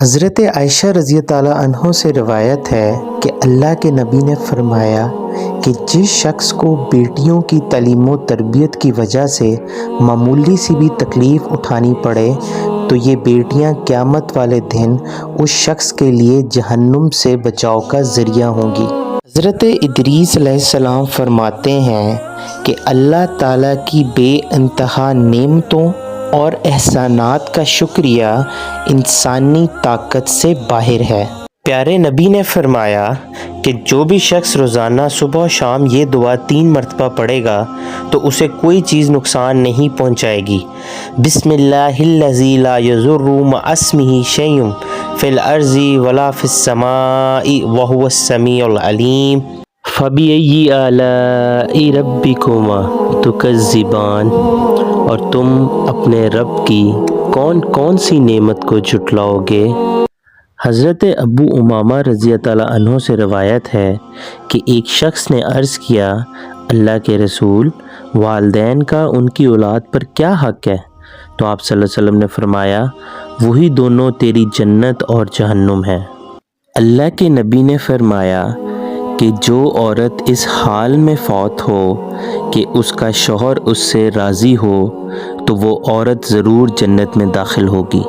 حضرت عائشہ رضی اللہ عنہ سے روایت ہے کہ اللہ کے نبی نے فرمایا کہ جس شخص کو بیٹیوں کی تعلیم و تربیت کی وجہ سے معمولی سی بھی تکلیف اٹھانی پڑے تو یہ بیٹیاں قیامت والے دن اس شخص کے لیے جہنم سے بچاؤ کا ذریعہ ہوں گی۔ حضرت ادریس علیہ السلام فرماتے ہیں کہ اللہ تعالیٰ کی بے انتہا نعمتوں اور احسانات کا شکریہ انسانی طاقت سے باہر ہے۔ پیارے نبی نے فرمایا کہ جو بھی شخص روزانہ صبح و شام یہ دعا 3 مرتبہ پڑھے گا تو اسے کوئی چیز نقصان نہیں پہنچائے گی۔ بسم اللہ الذی لا یضر مع اسمہ شیء فی الارض ولا فی السماء وہو السمیع العلیم فبأی آلاء ربکما تکذبان، اور تم اپنے رب کی کون کون سی نعمت کو جھٹلاؤ گے؟ حضرت ابو امامہ رضی اللہ عنہ سے روایت ہے کہ ایک شخص نے عرض کیا، اللہ کے رسول، والدین کا ان کی اولاد پر کیا حق ہے؟ تو آپ صلی اللہ علیہ وسلم نے فرمایا، وہی دونوں تیری جنت اور جہنم ہیں۔ اللہ کے نبی نے فرمایا کہ جو عورت اس حال میں فوت ہو کہ اس کا شوہر اس سے راضی ہو تو وہ عورت ضرور جنت میں داخل ہوگی۔